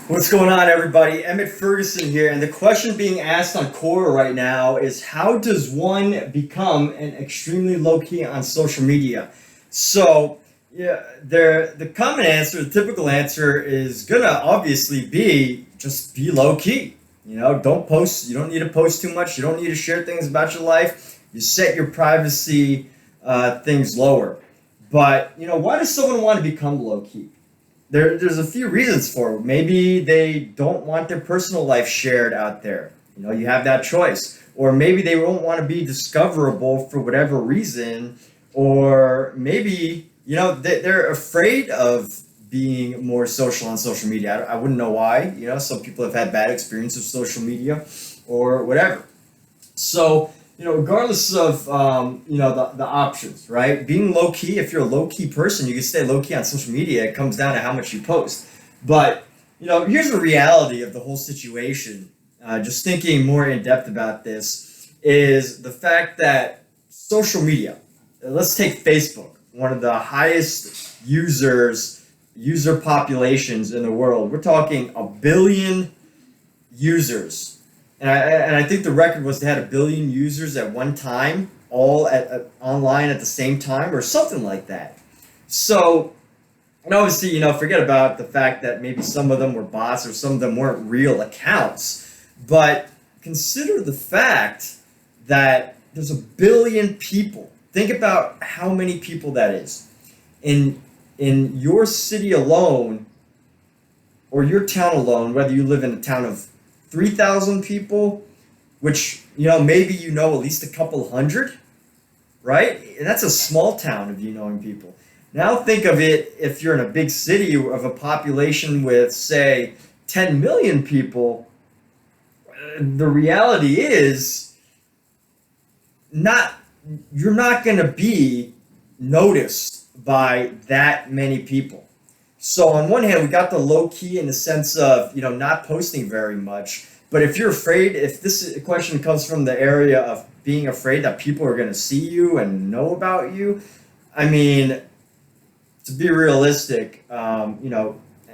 What's going on, everybody? Emmett Ferguson here, and the question being asked on Quora right now is how does one become an extremely low key on social media? So, yeah, the common answer, the typical answer is gonna obviously be just be low key. Don't post. You don't need to post too much. You don't need to share things about your life. You set your privacy things lower. But why does someone want to become low key? There's a few reasons for it. Maybe they don't want their personal life shared out there. You have that choice. Or maybe they don't want to be discoverable for whatever reason. Or maybe, they're afraid of being more social on social media. I wouldn't know why. Some people have had bad experiences with social media or whatever. So, regardless of, the options, right? Being low key, if you're a low key person, you can stay low key on social media. It comes down to how much you post. But, here's the reality of the whole situation. Just thinking more in depth about this is the fact that social media, let's take Facebook, one of the highest user populations in the world. We're talking 1 billion users. And I think the record was they had 1 billion users at one time, all online at the same time, or something like that. So, and obviously, forget about the fact that maybe some of them were bots or some of them weren't real accounts. But consider the fact that there's 1 billion people. Think about how many people that is. In your city alone, or your town alone, whether you live in a town of 3,000 people, which, maybe at least a couple hundred, right? And that's a small town of knowing people. Now think of it if you're in a big city of a population with, say, 10 million people. The reality is you're not going to be noticed by that many people. So on one hand, we got the low key in the sense of, not posting very much. But if you're afraid, if this question comes from the area of being afraid that people are going to see you and know about you, I mean, to be realistic, and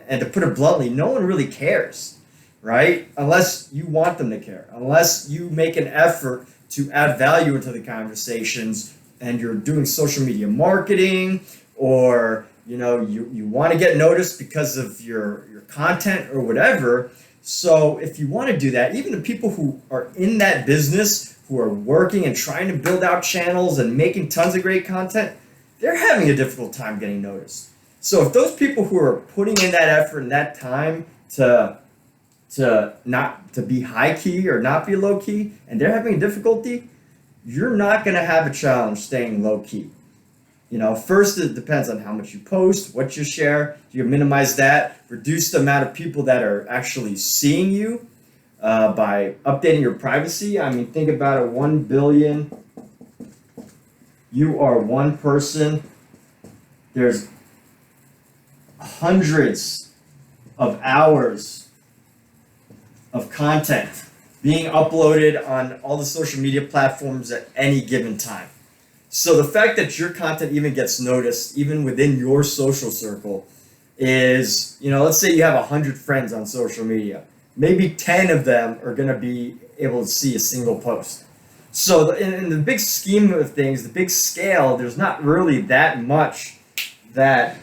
to put it bluntly, no one really cares, right? Unless you want them to care, unless you make an effort to add value into the conversations and you're doing social media marketing or you want to get noticed because of your content or whatever. So if you want to do that, even the people who are in that business, who are working and trying to build out channels and making tons of great content, they're having a difficult time getting noticed. So if those people who are putting in that effort and that time to not to be high key or not be low key, and they're having difficulty, you're not going to have a challenge staying low key. First, it depends on how much you post, what you share. You can minimize that, reduce the amount of people that are actually seeing you by updating your privacy. I mean, think about it, 1 billion. You are one person. There's hundreds of hours of content being uploaded on all the social media platforms at any given time. So the fact that your content even gets noticed, even within your social circle, is, let's say you have 100 friends on social media. Maybe 10 of them are going to be able to see a single post. So in the big scheme of things, the big scale, there's not really that much that,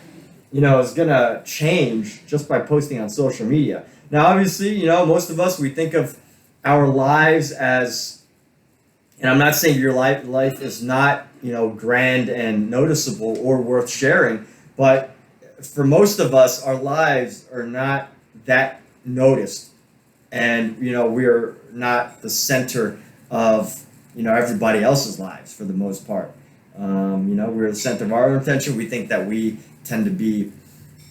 is going to change just by posting on social media. Now, obviously, most of us, we think of our lives as, and I'm not saying your life is not, grand and noticeable or worth sharing, but for most of us, our lives are not that noticed. And, we're not the center of, everybody else's lives for the most part. We're the center of our attention. We think that we tend to be,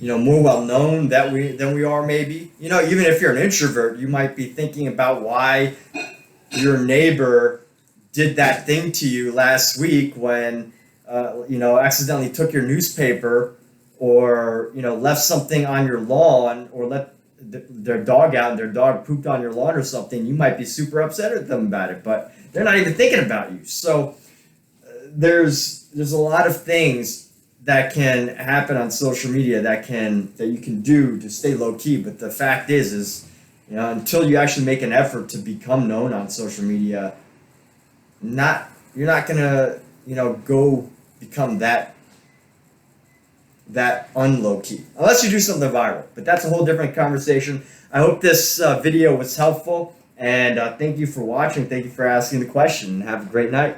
more well known than we are maybe. Even if you're an introvert, you might be thinking about why your neighbor did that thing to you last week when, accidentally took your newspaper or, left something on your lawn or let their dog out and their dog pooped on your lawn or something. You might be super upset at them about it, but they're not even thinking about you. So there's a lot of things that can happen on social media that you can do to stay low key. But the fact is until you actually make an effort to become known on social media, you're not gonna go become that unlow key unless you do something viral. But that's a whole different conversation. I hope this video was helpful, and thank you for watching. Thank you for asking the question. Have a great night.